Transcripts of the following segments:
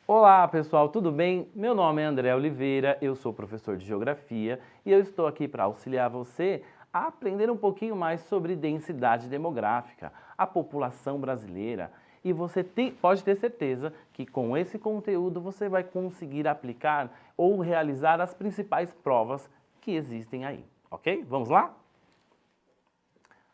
Olá pessoal, tudo bem? Meu nome é André Oliveira, eu sou professor de Geografia e eu estou aqui para auxiliar você a aprender um pouquinho mais sobre densidade demográfica, a população brasileira. E você pode ter certeza que com esse conteúdo você vai conseguir aplicar ou realizar as principais provas que existem aí, ok? Vamos lá?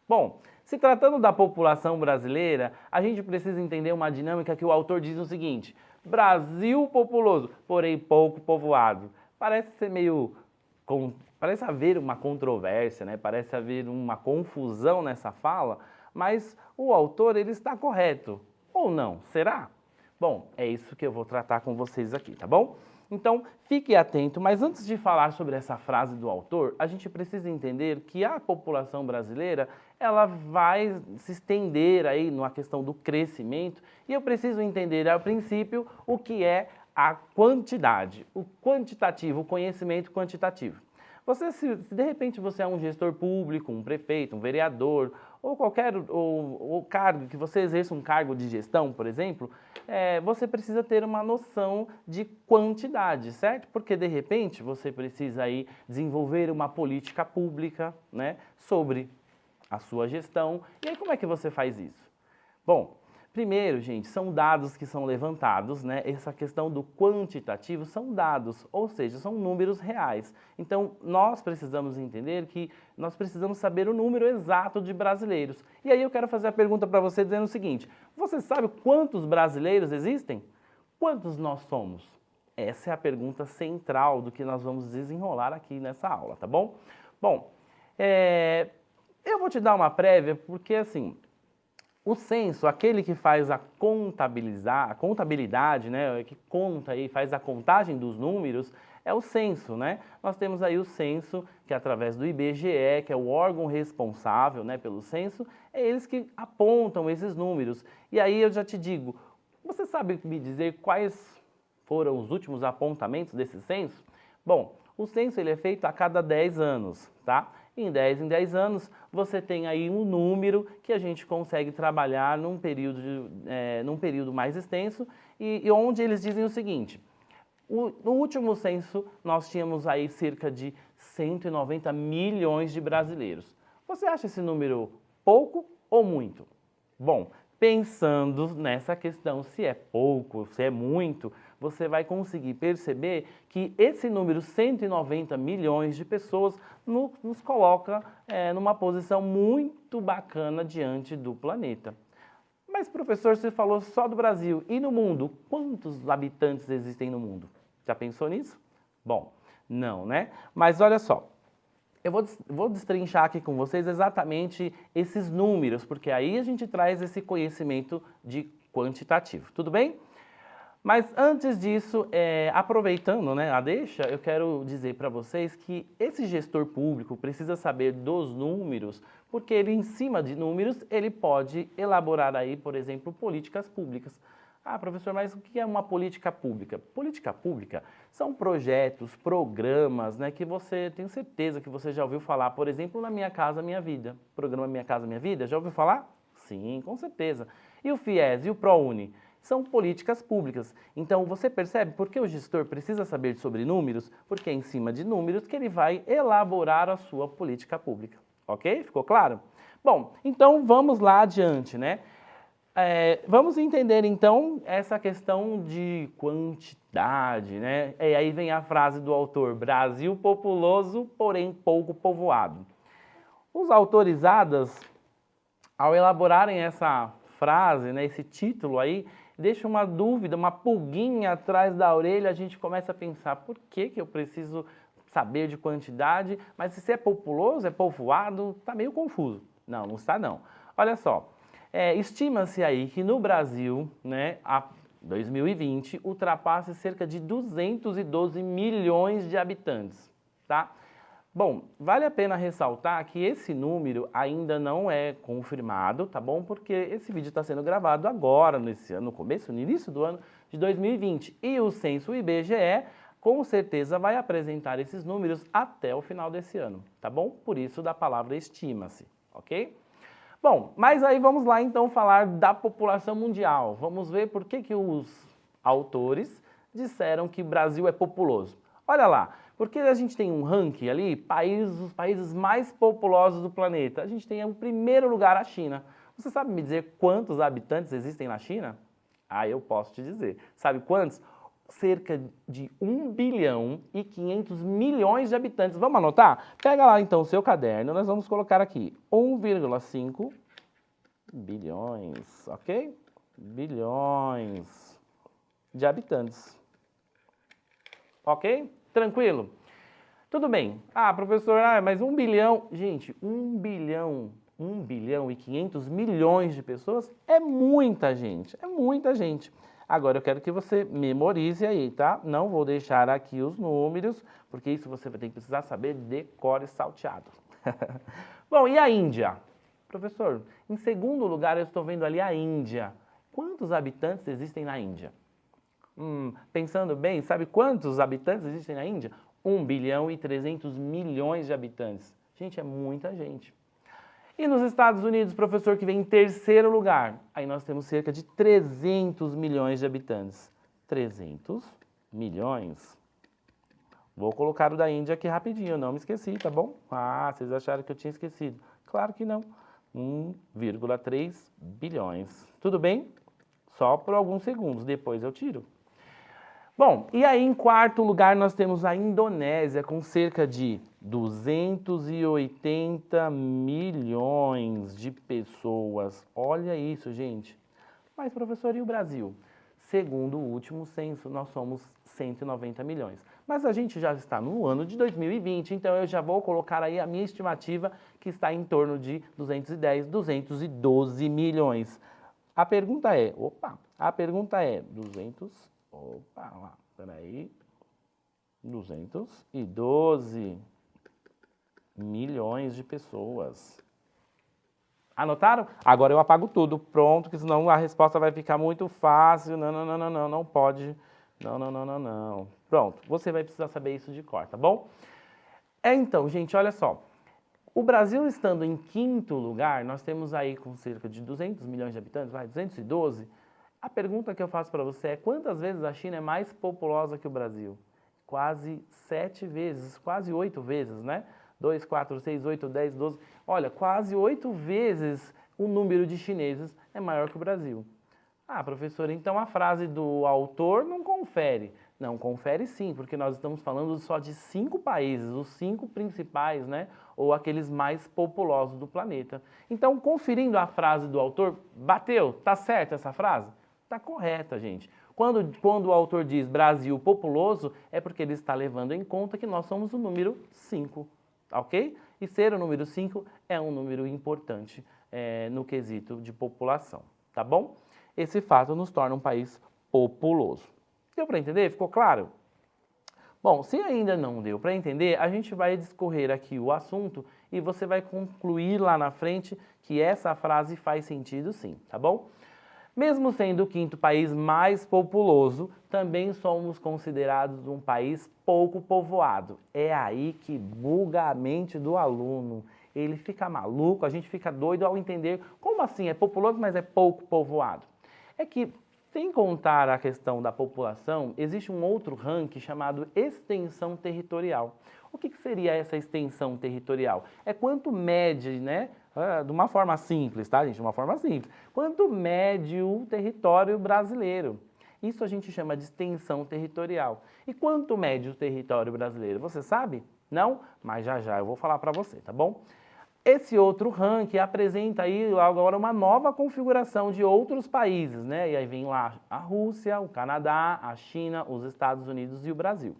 Bom, se tratando da população brasileira, a gente precisa entender uma dinâmica que o autor diz o seguinte: Brasil populoso, porém pouco povoado. Parece ser meio. Parece haver uma controvérsia, né? Parece haver uma confusão nessa fala, mas o autor ele está correto. Ou não? Será? Bom, é isso que eu vou tratar com vocês aqui, tá bom? Então, fique atento, mas antes de falar sobre essa frase do autor, a gente precisa entender que a população brasileira, ela vai se estender aí na questão do crescimento, e eu preciso entender, a princípio, o que é a quantidade, o quantitativo, o conhecimento quantitativo. Você, se de repente você é um gestor público, um prefeito, um vereador, ou qualquer ou cargo que você exerça um cargo de gestão, por exemplo, você precisa ter uma noção de quantidade, certo? Porque de repente você precisa aí desenvolver uma política pública, né, sobre a sua gestão. E aí como é que você faz isso? Bom, primeiro, gente, são dados que são levantados, né? Essa questão do quantitativo são dados, ou seja, são números reais. Então, nós precisamos entender que nós precisamos saber o número exato de brasileiros. E aí eu quero fazer a pergunta para você dizendo o seguinte: você sabe quantos brasileiros existem? Quantos nós somos? Essa é a pergunta central do que nós vamos desenrolar aqui nessa aula, tá bom? Bom, eu vou te dar uma prévia porque assim. O censo, aquele que faz a contabilidade, né, que conta e faz a contagem dos números, é o censo, né? Nós temos aí o censo, que é através do IBGE, que é o órgão responsável, né, pelo censo, é eles que apontam esses números. E aí eu já te digo, você sabe me dizer quais foram os últimos apontamentos desse censo? Bom, o censo ele é feito a cada 10 anos, tá? Em 10 anos, você tem aí um número que a gente consegue trabalhar num período mais extenso e onde eles dizem o seguinte: no último censo, nós tínhamos aí cerca de 190 milhões de brasileiros. Você acha esse número pouco ou muito? Bom, pensando nessa questão, se é pouco, se é muito, você vai conseguir perceber que esse número 190 milhões de pessoas nos coloca numa posição muito bacana diante do planeta. Mas, professor, você falou só do Brasil. E no mundo? Quantos habitantes existem no mundo? Já pensou nisso? Bom, não, né? Mas olha só, eu vou destrinchar aqui com vocês exatamente esses números, porque aí a gente traz esse conhecimento de quantitativo, tudo bem? Mas antes disso, aproveitando, né, a deixa, eu quero dizer para vocês que esse gestor público precisa saber dos números, porque ele, em cima de números, ele pode elaborar aí, por exemplo, políticas públicas. Ah, professor, mas o que é uma política pública? Política pública são projetos, programas, né, que você tem certeza que você já ouviu falar, por exemplo, na Minha Casa Minha Vida. Programa Minha Casa Minha Vida, já ouviu falar? Sim, com certeza. E o FIES e o ProUni? São políticas públicas. Então, você percebe por que o gestor precisa saber sobre números? Porque é em cima de números que ele vai elaborar a sua política pública. Ok? Ficou claro? Bom, então vamos lá adiante, né? Vamos entender então essa questão de quantidade, né? E aí vem a frase do autor: Brasil populoso, porém pouco povoado. Os autorizadas, ao elaborarem essa frase, né, esse título aí, deixa uma dúvida, uma pulguinha atrás da orelha, a gente começa a pensar, por que que eu preciso saber de quantidade, mas se é populoso, é povoado, está meio confuso. Não, não está não. Olha só, estima-se aí que no Brasil, né, a 2020, ultrapasse cerca de 212 milhões de habitantes, tá? Bom, vale a pena ressaltar que esse número ainda não é confirmado, tá bom? Porque esse vídeo está sendo gravado agora, nesse ano, no começo, no início do ano de 2020. E o censo IBGE, com certeza, vai apresentar esses números até o final desse ano, tá bom? Por isso da palavra estima-se, ok? Bom, mas aí vamos lá então falar da população mundial. Vamos ver por que os autores disseram que o Brasil é populoso? Olha lá, porque a gente tem um ranking ali, os países mais populosos do planeta. A gente tem em primeiro lugar a China. Você sabe me dizer quantos habitantes existem na China? Ah, eu posso te dizer. Sabe quantos? Cerca de 1 bilhão e 500 milhões de habitantes. Vamos anotar? Pega lá então o seu caderno, nós vamos colocar aqui 1,5 bilhões, ok? Bilhões de habitantes. Ok? Tranquilo? Tudo bem. Ah, professor, mas 1 bilhão... Gente, 1 bilhão e 500 milhões de pessoas é muita gente, é muita gente. Agora eu quero que você memorize aí, tá? Não vou deixar aqui os números, porque isso você vai ter que precisar saber de cor e salteado. Bom, e a Índia? Professor, em segundo lugar eu estou vendo ali a Índia. Quantos habitantes existem na Índia? Pensando bem, sabe quantos habitantes existem na Índia? 1 bilhão e 300 milhões de habitantes. Gente, é muita gente. E nos Estados Unidos, professor, que vem em terceiro lugar, aí nós temos cerca de 300 milhões de habitantes. 300 milhões. Vou colocar o da Índia aqui rapidinho, não me esqueci, tá bom? Ah, vocês acharam que eu tinha esquecido. Claro que não. 1,3 bilhões. Tudo bem? Só por alguns segundos, depois eu tiro. Bom, e aí em quarto lugar nós temos a Indonésia com cerca de 280 milhões de pessoas. Olha isso, gente. Mas, professor, e o Brasil? Segundo o último censo, nós somos 190 milhões. Mas a gente já está no ano de 2020, então eu já vou colocar aí a minha estimativa, que está em torno de 210, 212 milhões. A pergunta é, 212 milhões de pessoas. Anotaram? Agora eu apago tudo, pronto, que senão a resposta vai ficar muito fácil. Não pode. Não. Pronto, você vai precisar saber isso de cor, tá bom? Então, gente, olha só. O Brasil estando em quinto lugar, nós temos aí com cerca de 200 milhões de habitantes, 212. A pergunta que eu faço para você é quantas vezes a China é mais populosa que o Brasil? Quase 7 vezes, quase 8 vezes, né? 2, 4, 6, 8, 10, 12. Olha, quase 8 vezes o número de chineses é maior que o Brasil. Ah, professor, então a frase do autor não confere. Não, confere sim, porque nós estamos falando só de 5 países, os 5 principais, né? Ou aqueles mais populosos do planeta. Então, conferindo a frase do autor, bateu? Tá certa essa frase? Tá correta, gente. Quando o autor diz Brasil populoso, é porque ele está levando em conta que nós somos o número 5, ok? E ser o número 5 é um número importante no quesito de população, tá bom? Esse fato nos torna um país populoso. Deu para entender? Ficou claro? Bom, se ainda não deu para entender, a gente vai discorrer aqui o assunto e você vai concluir lá na frente que essa frase faz sentido sim, tá bom? Mesmo sendo o quinto país mais populoso, também somos considerados um país pouco povoado. É aí que buga a mente do aluno. Ele fica maluco, a gente fica doido ao entender como assim é populoso, mas é pouco povoado. É que, sem contar a questão da população, existe um outro ranking chamado extensão territorial. O que seria essa extensão territorial? É quanto mede, né? De uma forma simples, tá, gente? De uma forma simples. Quanto mede o território brasileiro? Isso a gente chama de extensão territorial. E quanto mede o território brasileiro? Você sabe? Não? Mas já eu vou falar para você, tá bom? Esse outro ranking apresenta aí agora uma nova configuração de outros países, né? E aí vem lá a Rússia, o Canadá, a China, os Estados Unidos e o Brasil.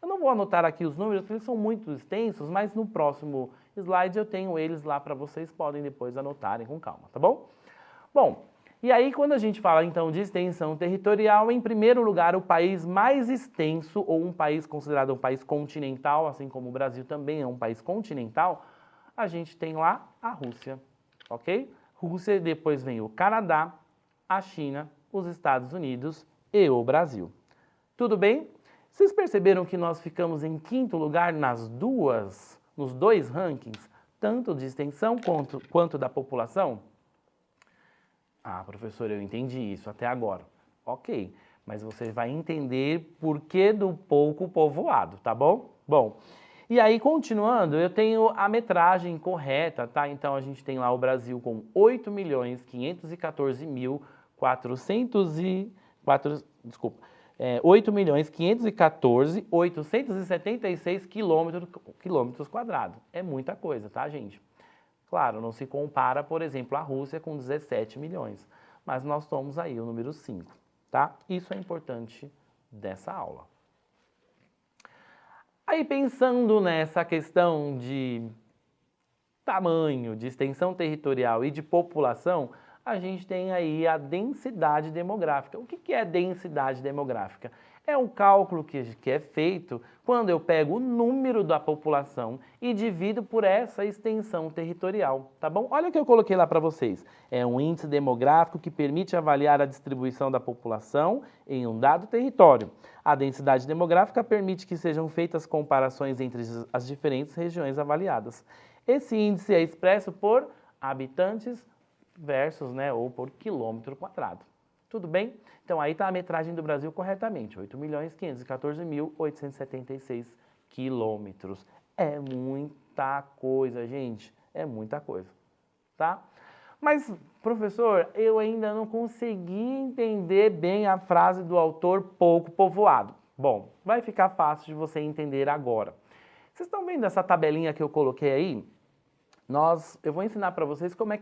Eu não vou anotar aqui os números, porque eles são muito extensos, mas no próximo slide eu tenho eles lá para vocês, podem depois anotarem com calma, tá bom? Bom, e aí quando a gente fala então de extensão territorial, em primeiro lugar o país mais extenso, ou um país considerado um país continental, assim como o Brasil também é um país continental, a gente tem lá a Rússia, ok? Rússia, depois vem o Canadá, a China, os Estados Unidos e o Brasil. Tudo bem? Vocês perceberam que nós ficamos em quinto lugar nos dois rankings, tanto de extensão quanto da população? Ah, professor, eu entendi isso até agora. Ok, mas você vai entender por que do pouco povoado, tá bom? Bom, e aí continuando, eu tenho a metragem correta, tá? Então a gente tem lá o Brasil com 8.514.876 quilômetros quadrados. É muita coisa, tá, gente? Claro, não se compara, por exemplo, a Rússia com 17 milhões, mas nós somos aí o número 5, tá? Isso é importante dessa aula. Aí pensando nessa questão de tamanho, de extensão territorial e de população, a gente tem aí a densidade demográfica. O que é densidade demográfica? É um cálculo que é feito quando eu pego o número da população e divido por essa extensão territorial, tá bom? Olha o que eu coloquei lá para vocês. É um índice demográfico que permite avaliar a distribuição da população em um dado território. A densidade demográfica permite que sejam feitas comparações entre as diferentes regiões avaliadas. Esse índice é expresso por habitantes versus, ou por quilômetro quadrado. Tudo bem? Então aí está a metragem do Brasil corretamente, 8.514.876 quilômetros. É muita coisa, gente, é muita coisa, tá? Mas, professor, eu ainda não consegui entender bem a frase do autor pouco povoado. Bom, vai ficar fácil de você entender agora. Vocês estão vendo essa tabelinha que eu coloquei aí? Eu vou ensinar para vocês como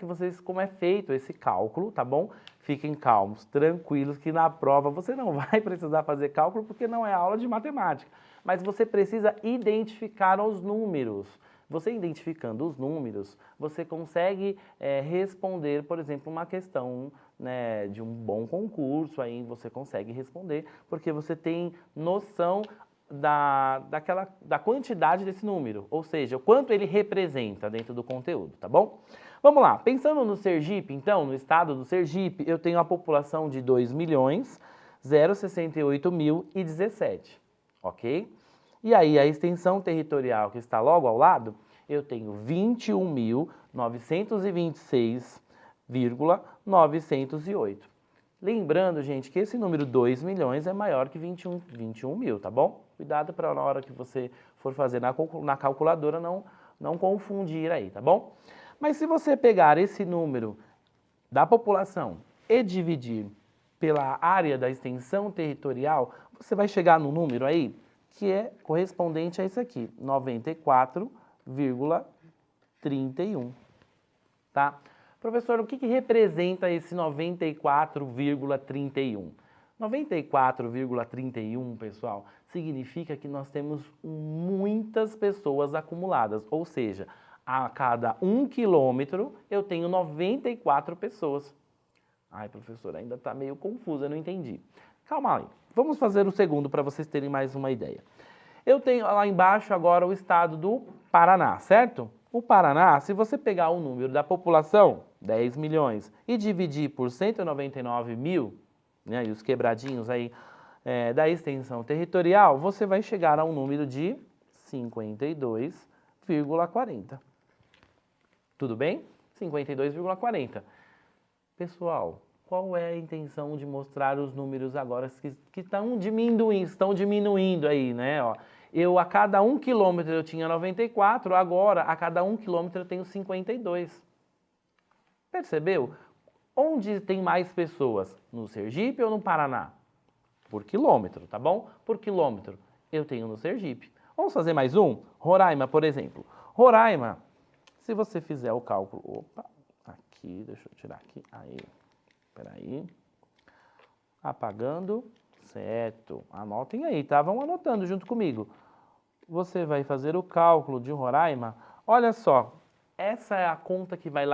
é feito esse cálculo, tá bom? Fiquem calmos, tranquilos, que na prova você não vai precisar fazer cálculo porque não é aula de matemática. Mas você precisa identificar os números. Você identificando os números, você consegue responder, por exemplo, uma questão de um bom concurso, aí você consegue responder, porque você tem noção da quantidade desse número, ou seja, o quanto ele representa dentro do conteúdo, tá bom? Vamos lá, pensando no Sergipe, então, no estado do Sergipe, eu tenho a população de 2.068.017, ok? E aí a extensão territorial que está logo ao lado, eu tenho 21.926,908. Lembrando, gente, que esse número 2 milhões é maior que 21 mil, tá bom? Cuidado para na hora que você for fazer na calculadora não confundir aí, tá bom? Mas se você pegar esse número da população e dividir pela área da extensão territorial, você vai chegar no número aí que é correspondente a esse aqui, 94,31, tá? Professor, o que representa esse 94,31? 94,31, pessoal, significa que nós temos muitas pessoas acumuladas, ou seja, a cada 1 quilômetro eu tenho 94 pessoas. Ai, professor, ainda está meio confuso, eu não entendi. Calma aí, vamos fazer o segundo para vocês terem mais uma ideia. Eu tenho lá embaixo agora o estado do Paraná, certo? O Paraná, se você pegar o número da população, 10 milhões, e dividir por 199 mil, e os quebradinhos aí da extensão territorial, você vai chegar a um número de 52,40. Tudo bem? 52,40. Pessoal, qual é a intenção de mostrar os números agora que estão diminuindo aí, né? Ó, a cada 1 quilômetro eu tinha 94, agora a cada 1 quilômetro eu tenho 52. Percebeu? Onde tem mais pessoas? No Sergipe ou no Paraná? Por quilômetro, tá bom? Por quilômetro eu tenho no Sergipe. Vamos fazer mais um? Roraima, por exemplo. Roraima, se você fizer o cálculo... Opa, aqui, deixa eu tirar aqui. Aí, peraí. Apagando, certo. Anotem aí, tá? Vão anotando junto comigo. Você vai fazer o cálculo de Roraima. Olha só, essa é a conta que vai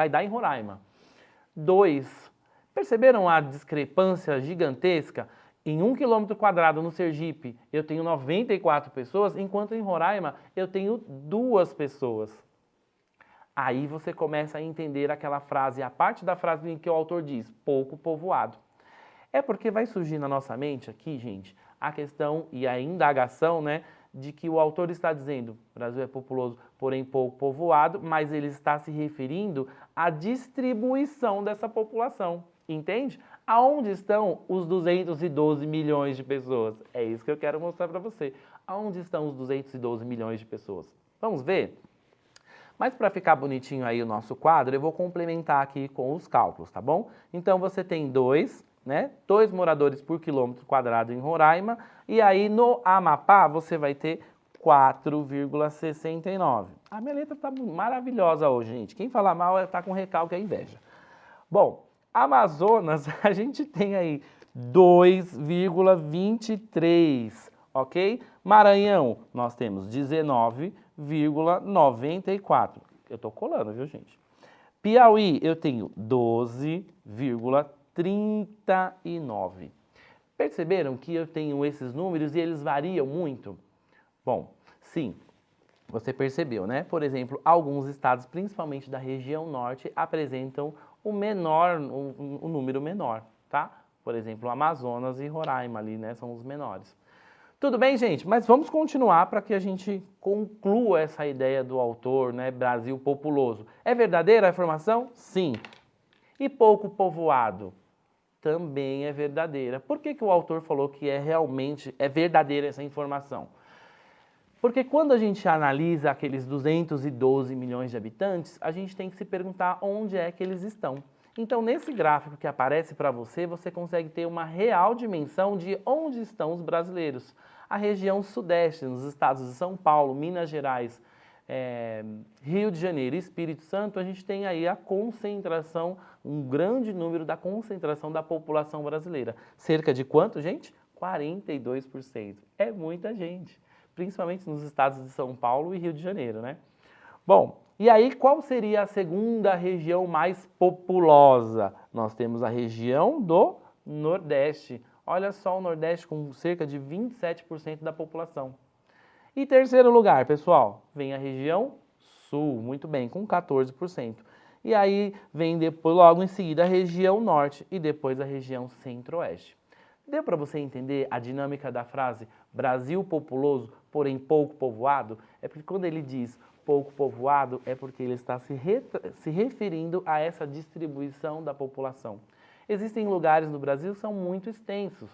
dar em Roraima. 2. Perceberam a discrepância gigantesca? Em 1 quilômetro quadrado no Sergipe eu tenho 94 pessoas, enquanto em Roraima eu tenho 2 pessoas. Aí você começa a entender aquela frase, a parte da frase em que o autor diz, pouco povoado. É porque vai surgir na nossa mente aqui, gente, a questão e a indagação, de que o autor está dizendo, o Brasil é populoso, porém pouco povoado, mas ele está se referindo à distribuição dessa população, entende? Aonde estão os 212 milhões de pessoas? É isso que eu quero mostrar para você. Aonde estão os 212 milhões de pessoas? Vamos ver? Mas para ficar bonitinho aí o nosso quadro, eu vou complementar aqui com os cálculos, tá bom? Então você tem 2, né? 2 moradores por quilômetro quadrado em Roraima, e aí no Amapá você vai ter 4,69. A minha letra tá maravilhosa hoje, gente. Quem falar mal tá com recalque e inveja. Bom, Amazonas a gente tem aí 2,23, ok? Maranhão nós temos 19,94. Eu tô colando, viu, gente? Piauí eu tenho 12,39. Perceberam que eu tenho esses números e eles variam muito? Bom, sim, você percebeu, né? Por exemplo, alguns estados, principalmente da região norte, apresentam o número menor, tá? Por exemplo, Amazonas e Roraima ali, né? São os menores. Tudo bem, gente? Mas vamos continuar para que a gente conclua essa ideia do autor, né? Brasil populoso. É verdadeira a informação? Sim. E pouco povoado? Também é verdadeira. Por que o autor falou que realmente é verdadeira essa informação? Porque quando a gente analisa aqueles 212 milhões de habitantes, a gente tem que se perguntar onde é que eles estão. Então, nesse gráfico que aparece para você, você consegue ter uma real dimensão de onde estão os brasileiros. A região sudeste, nos estados de São Paulo, Minas Gerais, Rio de Janeiro e Espírito Santo, a gente tem aí a concentração, um grande número da concentração da população brasileira. Cerca de quanto, gente? 42%. É muita gente, principalmente nos estados de São Paulo e Rio de Janeiro, né? Bom, e aí qual seria a segunda região mais populosa? Nós temos a região do Nordeste. Olha só o Nordeste com cerca de 27% da população. E terceiro lugar, pessoal, vem a região Sul, muito bem, com 14%. E aí vem depois, logo em seguida, a região Norte e depois a região Centro-Oeste. Deu para você entender a dinâmica da frase Brasil populoso, porém pouco povoado? É porque quando ele diz pouco povoado, é porque ele está se referindo a essa distribuição da população. Existem lugares no Brasil que são muito extensos,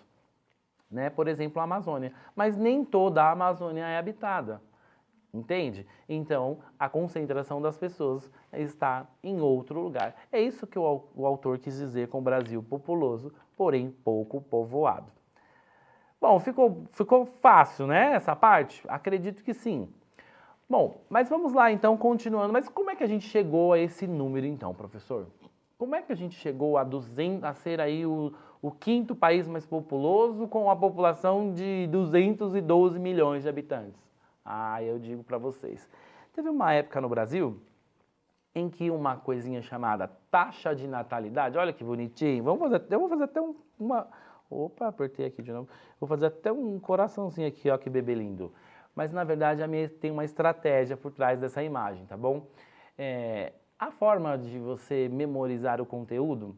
né? Por exemplo, a Amazônia, mas nem toda a Amazônia é habitada, entende? Então, a concentração das pessoas está em outro lugar. É isso que o autor quis dizer com Brasil populoso, porém pouco povoado. Bom, ficou fácil, né, essa parte? Acredito que sim. Bom, mas vamos lá então, continuando. Mas como é que a gente chegou a esse número então, professor? Como é que a gente chegou a ser aí o quinto país mais populoso com a população de 212 milhões de habitantes? Ah, eu digo para vocês. Teve uma época no Brasil em que uma coisinha chamada taxa de natalidade, olha que bonitinho, eu vou fazer até uma... Opa, apertei aqui de novo. Vou fazer até um coraçãozinho aqui, ó, que bebê lindo. Mas, na verdade, tem uma estratégia por trás dessa imagem, tá bom? A forma de você memorizar o conteúdo,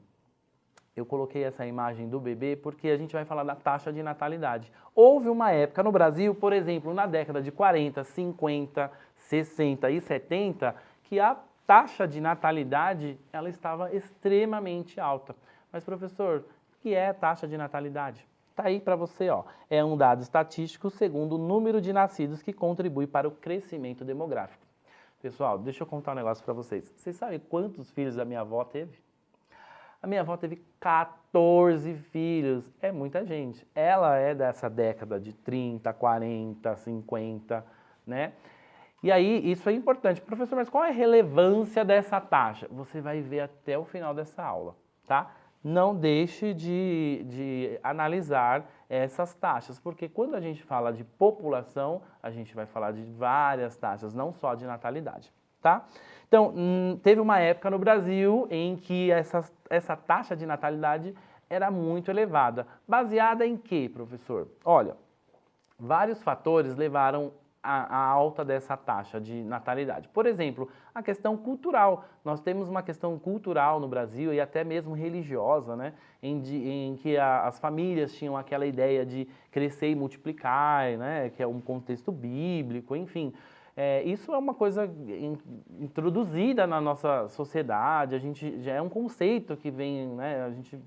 eu coloquei essa imagem do bebê porque a gente vai falar da taxa de natalidade. Houve uma época no Brasil, por exemplo, na década de 40, 50, 60 e 70, que a taxa de natalidade ela estava extremamente alta. Mas, professor, o que é a taxa de natalidade? Está aí para você, ó. É um dado estatístico segundo o número de nascidos que contribui para o crescimento demográfico. Pessoal, deixa eu contar um negócio para vocês. Vocês sabem quantos filhos a minha avó teve? A minha avó teve 14 filhos. É muita gente. Ela é dessa década de 30, 40, 50, né? E aí, isso é importante. Professor, mas qual é a relevância dessa taxa? Você vai ver até o final dessa aula, tá? Não deixe de analisar essas taxas, porque quando a gente fala de população, a gente vai falar de várias taxas, não só de natalidade, tá? Então, teve uma época no Brasil em que essa taxa de natalidade era muito elevada. Baseada em quê, professor? Olha, vários fatores levaram a alta dessa taxa de natalidade. Por exemplo, a questão cultural. Nós temos uma questão cultural no Brasil e até mesmo religiosa, né? Em que as famílias tinham aquela ideia de crescer e multiplicar, né? Que é um contexto bíblico, enfim. Isso é uma coisa introduzida na nossa sociedade, já é um conceito que vem, né? A gente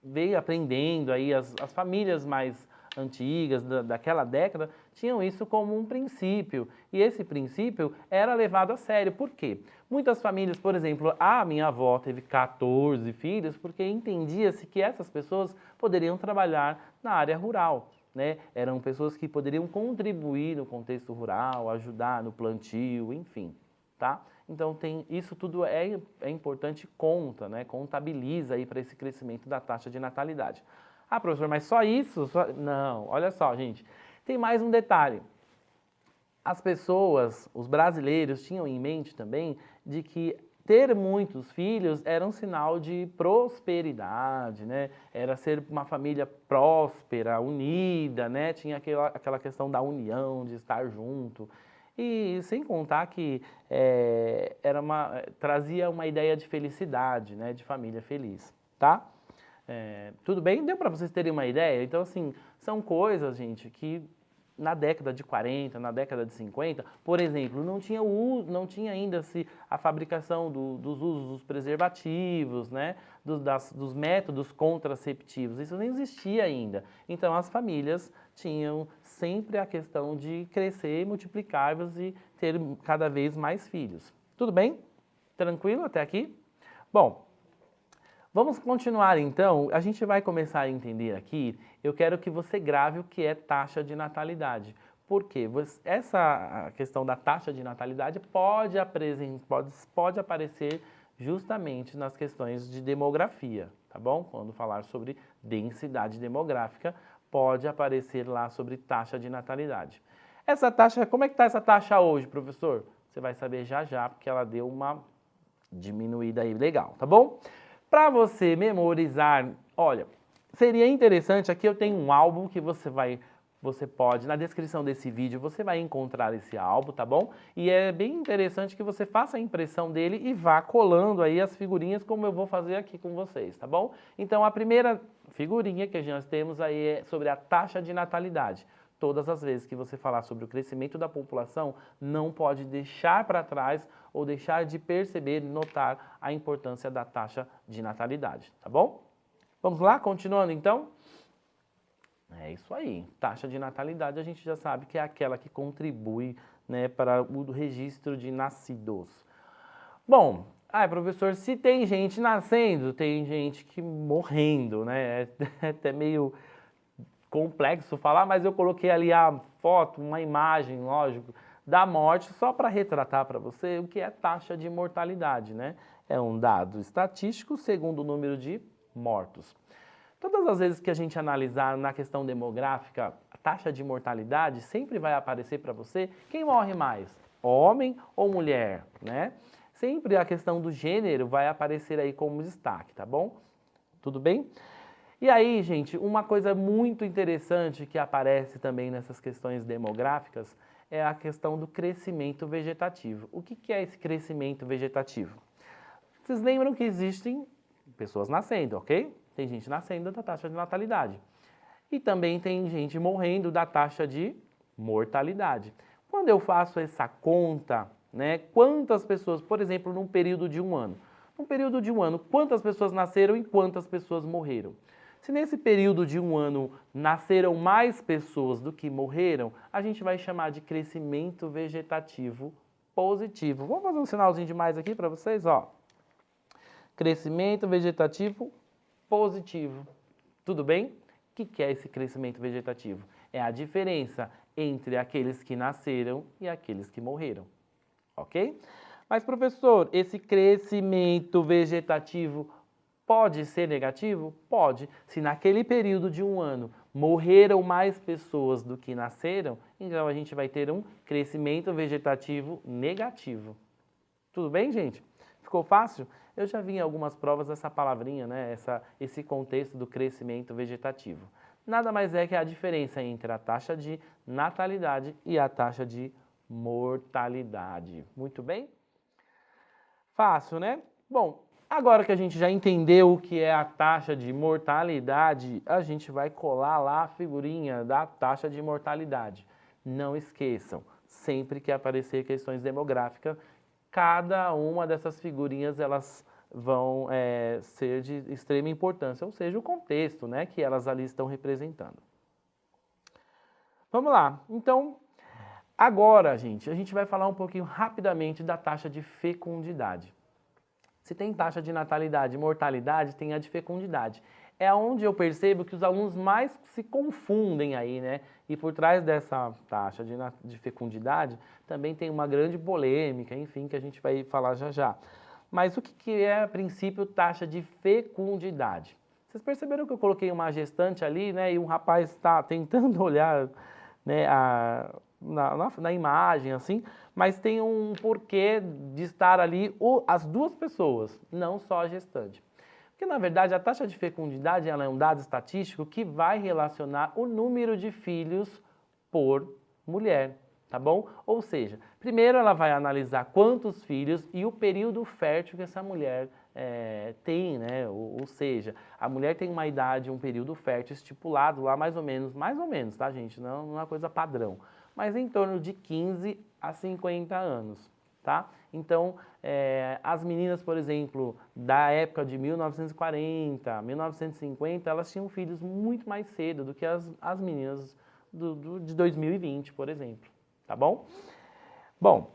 veio aprendendo aí, as famílias mais antigas daquela década tinham isso como um princípio, e esse princípio era levado a sério. Por quê? Muitas famílias, por exemplo, a minha avó teve 14 filhos porque entendia-se que essas pessoas poderiam trabalhar na área rural, né? Eram pessoas que poderiam contribuir no contexto rural, ajudar no plantio, enfim, tá? Então isso tudo é importante, conta, né? Contabiliza aí para esse crescimento da taxa de natalidade. Ah, professor, mas só isso? Não, olha só, gente. Tem mais um detalhe. As pessoas, os brasileiros, tinham em mente também de que ter muitos filhos era um sinal de prosperidade, né? Era ser uma família próspera, unida, né? Tinha aquela questão da união, de estar junto. E sem contar que trazia uma ideia de felicidade, né? De família feliz, tá? Tudo bem? Deu para vocês terem uma ideia? Então, assim, são coisas, gente, que na década de 40, na década de 50, por exemplo, não tinha ainda a fabricação dos usos dos preservativos, né? Dos métodos contraceptivos, isso não existia ainda. Então, as famílias tinham sempre a questão de crescer, multiplicar e ter cada vez mais filhos. Tudo bem? Tranquilo até aqui? Bom, vamos continuar então, a gente vai começar a entender aqui, eu quero que você grave o que é taxa de natalidade. Por quê? Essa questão da taxa de natalidade pode aparecer justamente nas questões de demografia, tá bom? Quando falar sobre densidade demográfica, pode aparecer lá sobre taxa de natalidade. Essa taxa, como é que está essa taxa hoje, professor? Você vai saber já já, porque ela deu uma diminuída aí legal, tá bom? Para você memorizar, olha, seria interessante, aqui eu tenho um álbum que você pode, na descrição desse vídeo, você vai encontrar esse álbum, tá bom? E é bem interessante que você faça a impressão dele e vá colando aí as figurinhas como eu vou fazer aqui com vocês, tá bom? Então a primeira figurinha que nós temos aí é sobre a taxa de natalidade. Todas as vezes que você falar sobre o crescimento da população, não pode deixar para trás ou deixar de perceber, notar a importância da taxa de natalidade, tá bom? Vamos lá, continuando então? É isso aí, taxa de natalidade a gente já sabe que é aquela que contribui, né, para o registro de nascidos. Bom, professor, se tem gente nascendo, tem gente que morrendo, né? É até meio complexo falar, mas eu coloquei ali a foto, uma imagem, lógico, da morte só para retratar para você o que é taxa de mortalidade, né? É um dado estatístico segundo o número de mortos. Todas as vezes que a gente analisar na questão demográfica, a taxa de mortalidade sempre vai aparecer para você quem morre mais, homem ou mulher, né? Sempre a questão do gênero vai aparecer aí como destaque, tá bom? Tudo bem? E aí, gente, uma coisa muito interessante que aparece também nessas questões demográficas é a questão do crescimento vegetativo. O que é esse crescimento vegetativo? Vocês lembram que existem pessoas nascendo, ok? Tem gente nascendo da taxa de natalidade. E também tem gente morrendo da taxa de mortalidade. Quando eu faço essa conta, né, quantas pessoas, por exemplo, num período de um ano, quantas pessoas nasceram e quantas pessoas morreram? Se nesse período de um ano nasceram mais pessoas do que morreram, a gente vai chamar de crescimento vegetativo positivo. Vamos fazer um sinalzinho de mais aqui para vocês, ó. Crescimento vegetativo positivo. Tudo bem? O que é esse crescimento vegetativo? É a diferença entre aqueles que nasceram e aqueles que morreram. Ok? Mas, professor, esse crescimento vegetativo pode ser negativo? Pode. Se naquele período de um ano morreram mais pessoas do que nasceram, então a gente vai ter um crescimento vegetativo negativo. Tudo bem, gente? Ficou fácil? Eu já vi em algumas provas essa palavrinha, né? Esse contexto do crescimento vegetativo. Nada mais é que a diferença entre a taxa de natalidade e a taxa de mortalidade. Muito bem? Fácil, né? Bom, agora que a gente já entendeu o que é a taxa de mortalidade, a gente vai colar lá a figurinha da taxa de mortalidade. Não esqueçam, sempre que aparecer questões demográficas, cada uma dessas figurinhas elas vão ser de extrema importância, ou seja, o contexto, né, que elas ali estão representando. Vamos lá, então, agora, gente, a gente vai falar um pouquinho rapidamente da taxa de fecundidade. Se tem taxa de natalidade e mortalidade, tem a de fecundidade. É onde eu percebo que os alunos mais se confundem aí, né? E por trás dessa taxa de fecundidade também tem uma grande polêmica, enfim, que a gente vai falar já já. Mas o que é, a princípio, taxa de fecundidade? Vocês perceberam que eu coloquei uma gestante ali, né? E um rapaz está tentando olhar, né, na imagem, assim, mas tem um porquê de estar ali as duas pessoas, não só a gestante. Porque, na verdade, a taxa de fecundidade ela é um dado estatístico que vai relacionar o número de filhos por mulher, tá bom? Ou seja, primeiro ela vai analisar quantos filhos e o período fértil que essa mulher tem, né? Ou seja, a mulher tem uma idade, um período fértil estipulado lá mais ou menos, tá, gente? Não é uma coisa padrão, mas em torno de 15 a 50 anos, tá? Então, as meninas, por exemplo, da época de 1940, 1950, elas tinham filhos muito mais cedo do que as meninas de 2020, por exemplo, tá bom? Bom,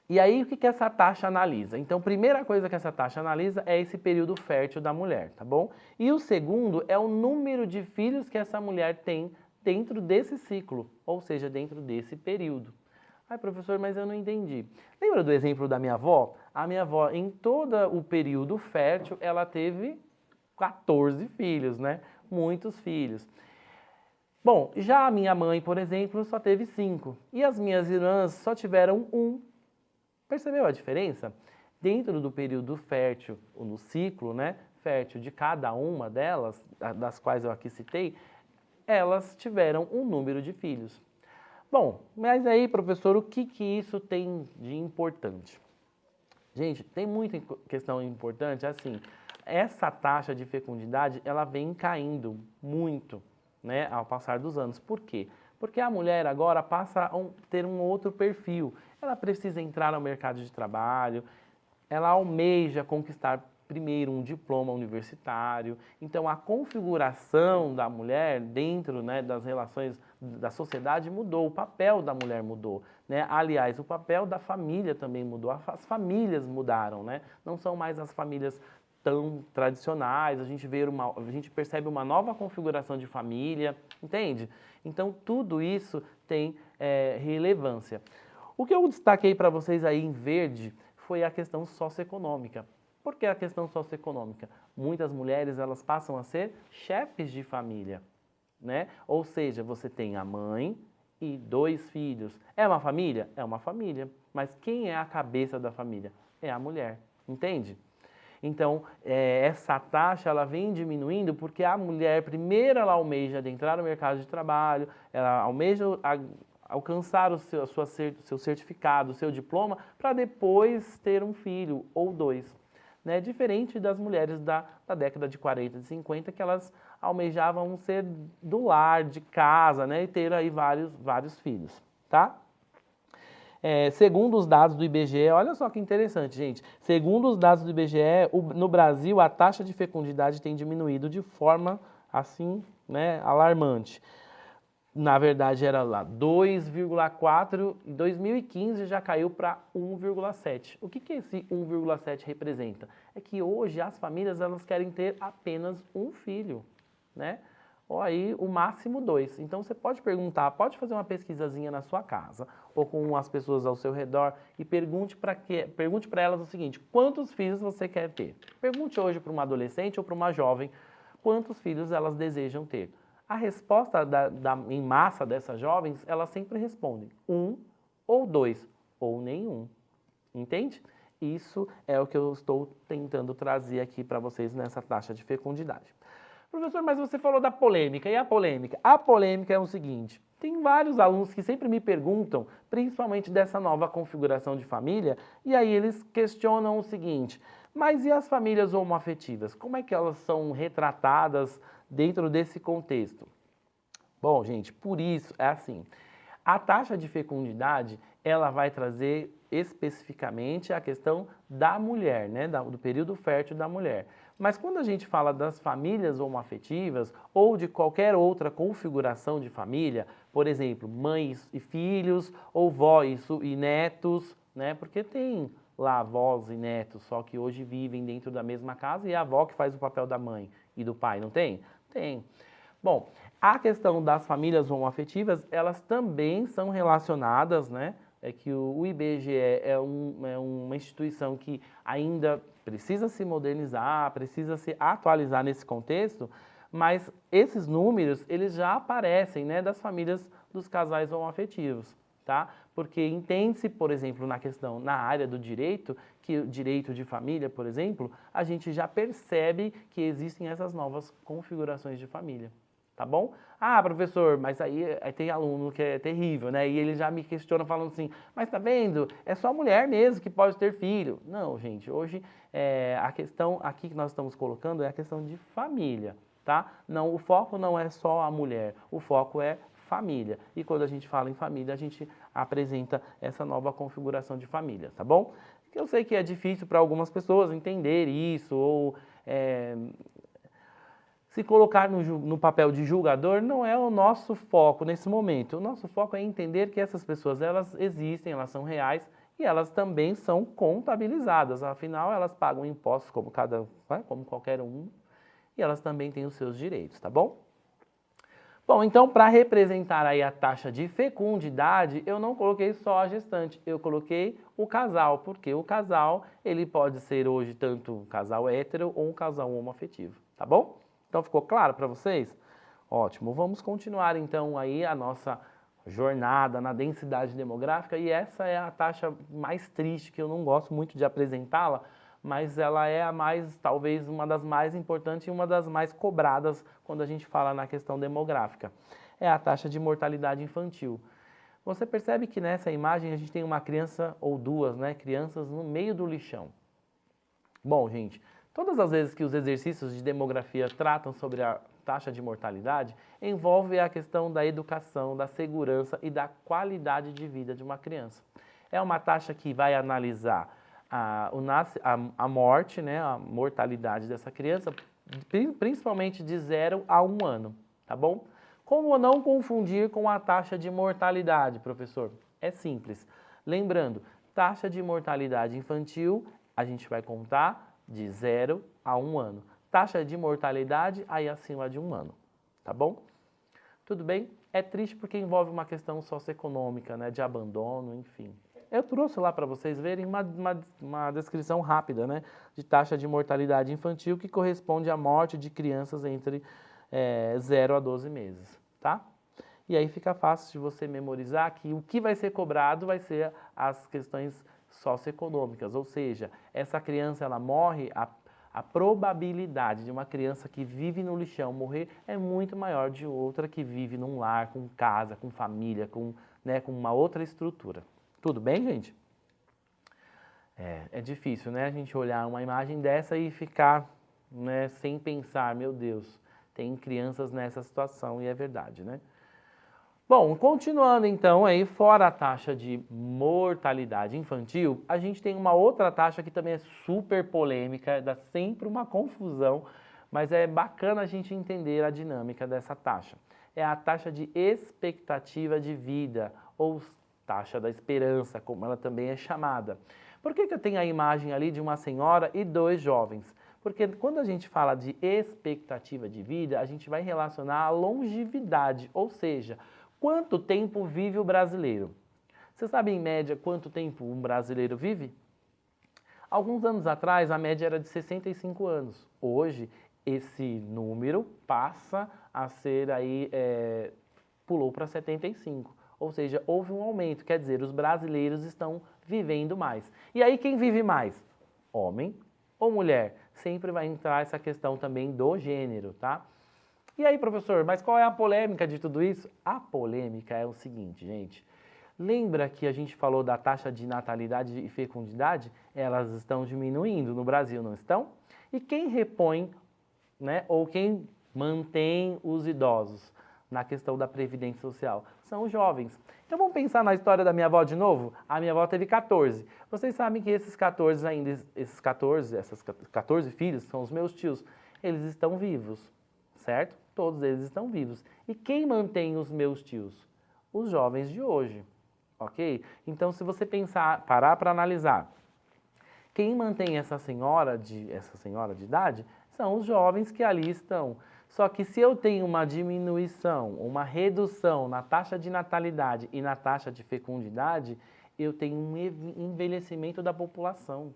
e aí o que essa taxa analisa? Então, primeira coisa que essa taxa analisa é esse período fértil da mulher, tá bom? E o segundo é o número de filhos que essa mulher tem dentro desse ciclo, ou seja, dentro desse período. Ai, professor, mas eu não entendi. Lembra do exemplo da minha avó? A minha avó, em todo o período fértil, ela teve 14 filhos, né? Muitos filhos. Bom, já a minha mãe, por exemplo, só teve 5. E as minhas irmãs só tiveram 1. Percebeu a diferença? Dentro do período fértil, ou no ciclo, né, fértil de cada uma delas, das quais eu aqui citei, elas tiveram um número de filhos. Bom, mas aí, professor, o que isso tem de importante? Gente, tem muita questão importante, assim, essa taxa de fecundidade, ela vem caindo muito, né, ao passar dos anos. Por quê? Porque a mulher agora passa a ter um outro perfil. Ela precisa entrar no mercado de trabalho, ela almeja conquistar primeiro um diploma universitário. Então, a configuração da mulher dentro, né, das relações da sociedade mudou, o papel da mulher mudou, né? Aliás, o papel da família também mudou, as famílias mudaram, né? Não são mais as famílias tão tradicionais, a gente percebe uma nova configuração de família, entende? Então, tudo isso tem relevância. O que eu destaquei para vocês aí em verde foi a questão socioeconômica. Por que a questão socioeconômica? Muitas mulheres elas passam a ser chefes de família, né? Ou seja, você tem a mãe e 2 filhos. É uma família? É uma família. Mas quem é a cabeça da família? É a mulher, entende? Então, essa taxa ela vem diminuindo porque a mulher, primeiro ela almeja adentrar no mercado de trabalho, ela almeja alcançar o seu certificado, o seu diploma, para depois ter um filho ou 2. Né? Diferente das mulheres da década de 40, de 50, que elas almejavam ser do lar, de casa, né? E ter aí vários filhos, tá? Segundo os dados do IBGE, olha só que interessante, gente. Segundo os dados do IBGE, no Brasil a taxa de fecundidade tem diminuído de forma, assim, né, alarmante. Na verdade era lá 2,4, em 2015 já caiu para 1,7. O que esse 1,7 representa? É que hoje as famílias elas querem ter apenas um filho, né? Ou aí o máximo 2. Então você pode perguntar, pode fazer uma pesquisazinha na sua casa ou com as pessoas ao seu redor e pergunte para elas o seguinte: quantos filhos você quer ter? Pergunte hoje para uma adolescente ou para uma jovem quantos filhos elas desejam ter. A resposta em massa dessas jovens, elas sempre respondem 1 ou 2 ou nenhum. Entende? Isso é o que eu estou tentando trazer aqui para vocês nessa taxa de fecundidade. Professor, mas você falou da polêmica. E a polêmica? A polêmica é o seguinte: tem vários alunos que sempre me perguntam, principalmente dessa nova configuração de família, e aí eles questionam o seguinte: mas e as famílias homoafetivas? Como é que elas são retratadas dentro desse contexto? Bom, gente, por isso é assim. A taxa de fecundidade, ela vai trazer especificamente a questão da mulher, né, do período fértil da mulher. Mas quando a gente fala das famílias homoafetivas ou de qualquer outra configuração de família, por exemplo, mães e filhos, ou vó e netos, né, porque tem lá avós e netos, só que hoje vivem dentro da mesma casa e é a avó que faz o papel da mãe e do pai, não tem? Tem. Bom, a questão das famílias homoafetivas, elas também são relacionadas, né? É que o IBGE é uma instituição que ainda precisa se modernizar, precisa se atualizar nesse contexto, mas esses números, eles já aparecem, né, das famílias dos casais homoafetivos, tá? Porque entende-se, por exemplo, na área do direito, que o direito de família, por exemplo, a gente já percebe que existem essas novas configurações de família. Tá bom? Ah, professor, mas aí tem aluno que é terrível, né? E ele já me questiona falando assim, mas tá vendo? É só mulher mesmo que pode ter filho. Não, gente, hoje a questão aqui que nós estamos colocando é a questão de família, tá? Não, o foco não é só a mulher, o foco é família. E quando a gente fala em família, a gente apresenta essa nova configuração de família, tá bom? Eu sei que é difícil para algumas pessoas entender isso ou se colocar no papel de julgador não é o nosso foco nesse momento. O nosso foco é entender que essas pessoas, elas existem, elas são reais e elas também são contabilizadas. Afinal, elas pagam impostos como qualquer um e elas também têm os seus direitos, tá bom? Bom, então para representar aí a taxa de fecundidade, eu não coloquei só a gestante, eu coloquei o casal, porque o casal, ele pode ser hoje tanto um casal hétero ou um casal homoafetivo, tá bom? Então ficou claro para vocês? Ótimo, vamos continuar então aí a nossa jornada na densidade demográfica e essa é a taxa mais triste, que eu não gosto muito de apresentá-la, mas ela é talvez uma das mais importantes e uma das mais cobradas quando a gente fala na questão demográfica. É a taxa de mortalidade infantil. Você percebe que nessa imagem a gente tem uma criança ou duas, né, crianças no meio do lixão. Bom, gente, todas as vezes que os exercícios de demografia tratam sobre a taxa de mortalidade, envolve a questão da educação, da segurança e da qualidade de vida de uma criança. É uma taxa que vai analisar a morte, né, a mortalidade dessa criança, principalmente de 0 a 1 ano, tá bom? Como não confundir com a taxa de mortalidade, professor? É simples. Lembrando, taxa de mortalidade infantil, a gente vai contar de 0 a 1 ano. Taxa de mortalidade aí acima de 1 ano, tá bom? Tudo bem? É triste porque envolve uma questão socioeconômica, né, de abandono, enfim. Eu trouxe lá para vocês verem uma descrição rápida, né, de taxa de mortalidade infantil que corresponde à morte de crianças entre 0 a 12 meses, tá? E aí fica fácil de você memorizar que o que vai ser cobrado vai ser as questões socioeconômicas, ou seja, essa criança ela morre, a probabilidade de uma criança que vive no lixão morrer é muito maior de outra que vive num lar, com casa, com família, com uma outra estrutura. Tudo bem, gente? É difícil, né, a gente olhar uma imagem dessa e ficar, né, sem pensar, meu Deus, tem crianças nessa situação e é verdade, né? Bom, continuando então aí, fora a taxa de mortalidade infantil, a gente tem uma outra taxa que também é super polêmica, dá sempre uma confusão, mas é bacana a gente entender a dinâmica dessa taxa. É a taxa de expectativa de vida, ou taxa da esperança, como ela também é chamada. Por que eu tenho a imagem ali de uma senhora e 2 jovens? Porque quando a gente fala de expectativa de vida, a gente vai relacionar a longevidade, ou seja, quanto tempo vive o brasileiro? Você sabe em média quanto tempo um brasileiro vive? Alguns anos atrás a média era de 65 anos. Hoje esse número passa a ser aí, pulou para 75. Ou seja, houve um aumento, quer dizer, os brasileiros estão vivendo mais. E aí quem vive mais? Homem ou mulher? Sempre vai entrar essa questão também do gênero, tá? E aí, professor, mas qual é a polêmica de tudo isso? A polêmica é o seguinte, gente. Lembra que a gente falou da taxa de natalidade e fecundidade? Elas estão diminuindo no Brasil, não estão? E quem repõe, né, ou quem mantém os idosos? na questão da Previdência Social? São os jovens. Então vamos pensar na história da minha avó de novo? A minha avó teve 14. Vocês sabem que esses 14 filhos, são os meus tios, eles estão vivos, certo? Todos eles estão vivos. E quem mantém os meus tios? Os jovens de hoje, ok? Então se você parar para analisar, quem mantém essa senhora de idade são os jovens que ali estão. Só que se eu tenho uma diminuição, uma redução na taxa de natalidade e na taxa de fecundidade, eu tenho um envelhecimento da população.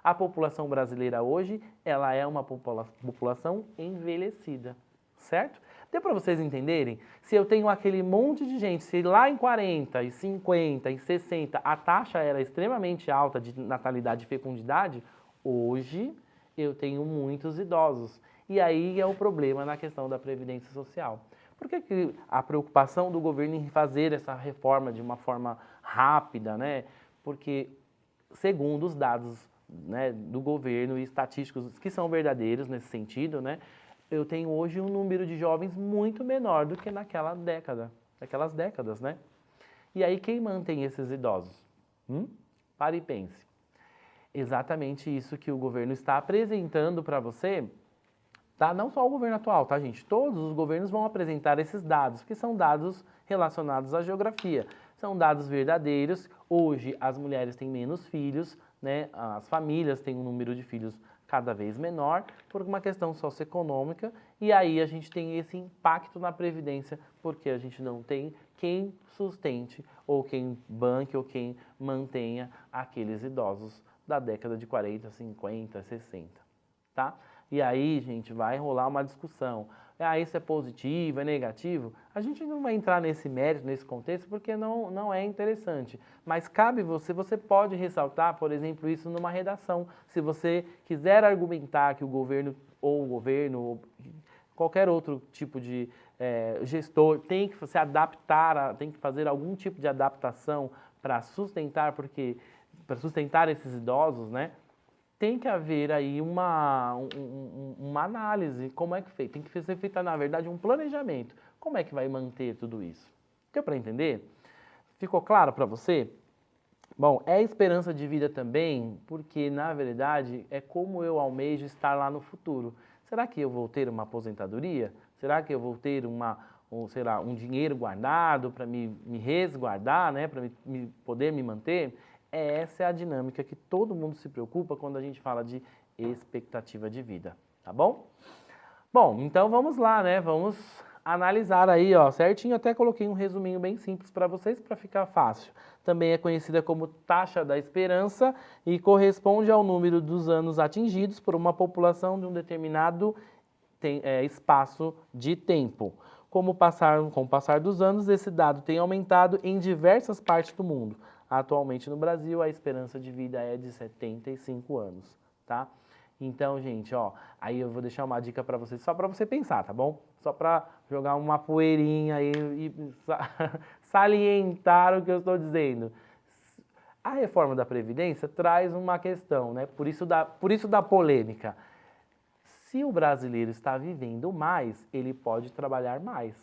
A população brasileira hoje, ela é uma população envelhecida, certo? Deu para vocês entenderem? Se eu tenho aquele monte de gente, se lá em 40, e 50, e 60 a taxa era extremamente alta de natalidade e fecundidade, hoje eu tenho muitos idosos. E aí é o problema na questão da Previdência Social. Por que a preocupação do governo em fazer essa reforma de uma forma rápida, né? Porque, segundo os dados, né, do governo e estatísticos que são verdadeiros nesse sentido, né? Eu tenho hoje um número de jovens muito menor do que naquelas décadas, né? E aí quem mantém esses idosos? Pare e pense. Exatamente isso que o governo está apresentando para você, tá? Não só o governo atual, tá, gente? Todos os governos vão apresentar esses dados, que são dados relacionados à geografia. São dados verdadeiros. Hoje as mulheres têm menos filhos, né? As famílias têm um número de filhos cada vez menor, por uma questão socioeconômica, e aí a gente tem esse impacto na Previdência, porque a gente não tem quem sustente, ou quem banque, ou quem mantenha aqueles idosos da década de 40, 50, 60, tá? E aí, gente, vai rolar uma discussão. Isso é positivo, é negativo? A gente não vai entrar nesse mérito, nesse contexto, porque não é interessante. Mas cabe você pode ressaltar, por exemplo, isso numa redação. Se você quiser argumentar que o governo, ou qualquer outro tipo de gestor tem que se adaptar, tem que fazer algum tipo de adaptação para sustentar esses idosos, né? Tem que haver aí uma análise, como é que feito? Tem que ser feita, na verdade, um planejamento. Como é que vai manter tudo isso? Deu para entender? Ficou claro para você? Bom, é esperança de vida também, porque, na verdade, é como eu almejo estar lá no futuro. Será que eu vou ter uma aposentadoria? Será que eu vou ter um dinheiro guardado para me resguardar, né? Para poder me manter? Essa é a dinâmica que todo mundo se preocupa quando a gente fala de expectativa de vida, tá bom? Bom, então vamos lá, né? Vamos analisar aí, ó, certinho. Até coloquei um resuminho bem simples para vocês, para ficar fácil. Também é conhecida como taxa da esperança e corresponde ao número dos anos atingidos por uma população de um determinado espaço de tempo. Com o passar dos anos, esse dado tem aumentado em diversas partes do mundo. Atualmente no Brasil, a esperança de vida é de 75 anos, tá? Então, gente, ó, aí eu vou deixar uma dica para vocês, só para você pensar, tá bom? Só para jogar uma poeirinha aí e salientar o que eu estou dizendo. A reforma da Previdência traz uma questão, né? Por isso da polêmica. Se o brasileiro está vivendo mais, ele pode trabalhar mais.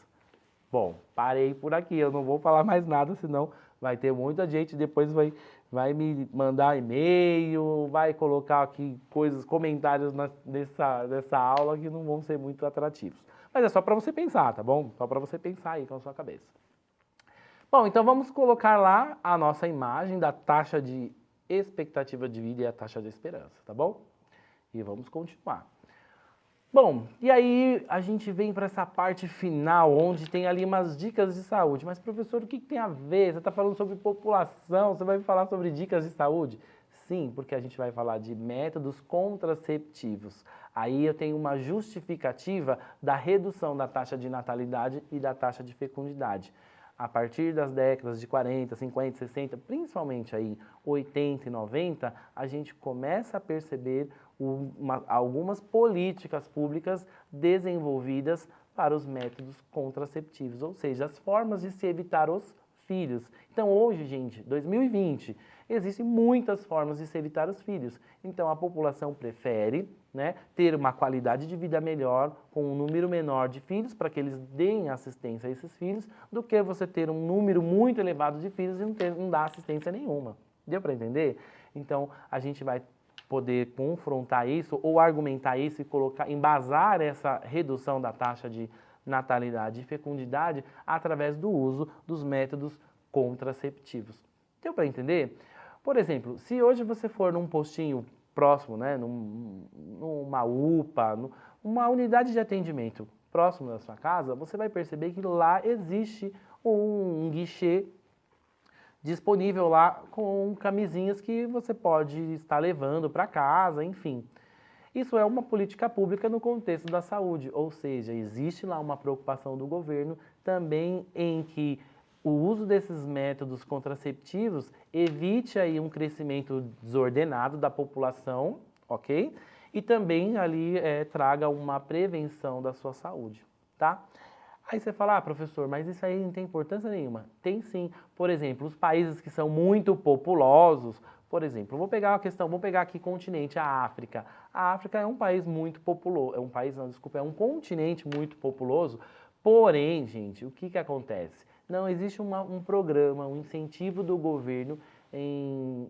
Bom, parei por aqui, eu não vou falar mais nada, senão vai ter muita gente, depois vai me mandar e-mail, vai colocar aqui comentários dessa aula que não vão ser muito atrativos. Mas é só para você pensar, tá bom? Só para você pensar aí com a sua cabeça. Bom, então vamos colocar lá a nossa imagem da taxa de expectativa de vida e a taxa de esperança, tá bom? E vamos continuar. Bom, e aí a gente vem para essa parte final, onde tem ali umas dicas de saúde. Mas, professor, o que tem a ver? Você está falando sobre população, você vai falar sobre dicas de saúde? Sim, porque a gente vai falar de métodos contraceptivos. Aí eu tenho uma justificativa da redução da taxa de natalidade e da taxa de fecundidade. A partir das décadas de 40, 50, 60, principalmente aí 80 e 90, a gente começa a perceber algumas políticas públicas desenvolvidas para os métodos contraceptivos, ou seja, as formas de se evitar os filhos. Então hoje, gente, 2020, existem muitas formas de se evitar os filhos. Então a população prefere né, ter uma qualidade de vida melhor, com um número menor de filhos, para que eles deem assistência a esses filhos, do que você ter um número muito elevado de filhos e não dar assistência nenhuma. Deu para entender? Então, a gente vai poder confrontar isso ou argumentar isso e embasar essa redução da taxa de natalidade e fecundidade através do uso dos métodos contraceptivos. Deu para entender? Por exemplo, se hoje você for num postinho próximo, né, numa UPA, uma unidade de atendimento próximo da sua casa, você vai perceber que lá existe um guichê disponível lá com camisinhas que você pode estar levando para casa, enfim. Isso é uma política pública no contexto da saúde, ou seja, existe lá uma preocupação do governo também em que o uso desses métodos contraceptivos evite aí um crescimento desordenado da população, ok? E também ali traga uma prevenção da sua saúde, tá? Aí você fala, professor, mas isso aí não tem importância nenhuma. Tem sim. Por exemplo, os países que são muito populosos, por exemplo, vou pegar aqui continente, a África. A África é um país muito populoso, é um continente muito populoso, porém, gente, o que acontece? Não existe um programa, um incentivo do governo em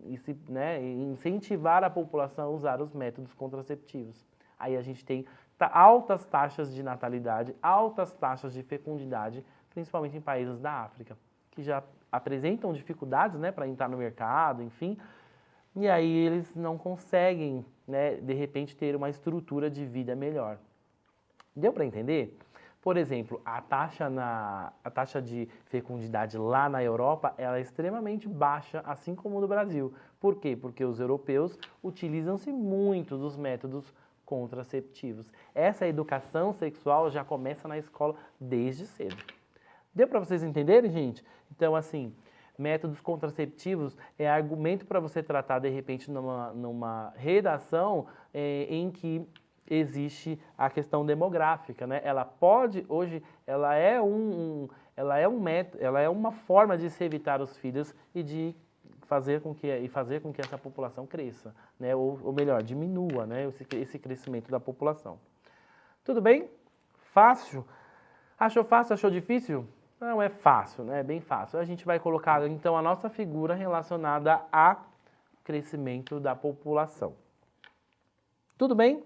incentivar a população a usar os métodos contraceptivos. Aí a gente tem altas taxas de natalidade, altas taxas de fecundidade, principalmente em países da África, que já apresentam dificuldades, né, para entrar no mercado, enfim, e aí eles não conseguem, né, de repente, ter uma estrutura de vida melhor. Deu para entender? Por exemplo, a taxa de fecundidade lá na Europa ela é extremamente baixa, assim como no Brasil. Por quê? Porque os europeus utilizam-se muito dos métodos contraceptivos. Essa educação sexual já começa na escola desde cedo. Deu para vocês entenderem, gente? Então, assim, métodos contraceptivos é argumento para você tratar, de repente, numa redação em que existe a questão demográfica, né? Ela pode, hoje, ela é uma forma de se evitar os filhos e de fazer com que essa população cresça, né? Ou melhor, diminua, né? esse crescimento da população. Tudo bem? Fácil? Achou fácil? Achou difícil? Não é fácil, né? É bem fácil. A gente vai colocar, então, a nossa figura relacionada a crescimento da população. Tudo bem?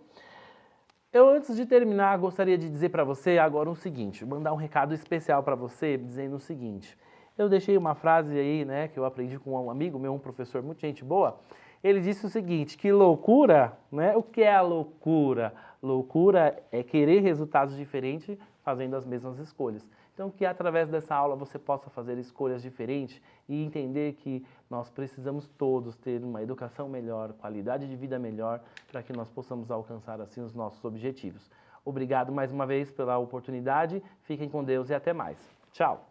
Eu, antes de terminar, gostaria de dizer para você agora o seguinte, mandar um recado especial para você, dizendo o seguinte. Eu deixei uma frase aí, né, que eu aprendi com um amigo meu, um professor muito gente boa. Ele disse o seguinte, que loucura, né? O que é a loucura? Loucura é querer resultados diferentes fazendo as mesmas escolhas. Então, que através dessa aula você possa fazer escolhas diferentes e entender que nós precisamos todos ter uma educação melhor, qualidade de vida melhor, para que nós possamos alcançar assim os nossos objetivos. Obrigado mais uma vez pela oportunidade, fiquem com Deus e até mais. Tchau!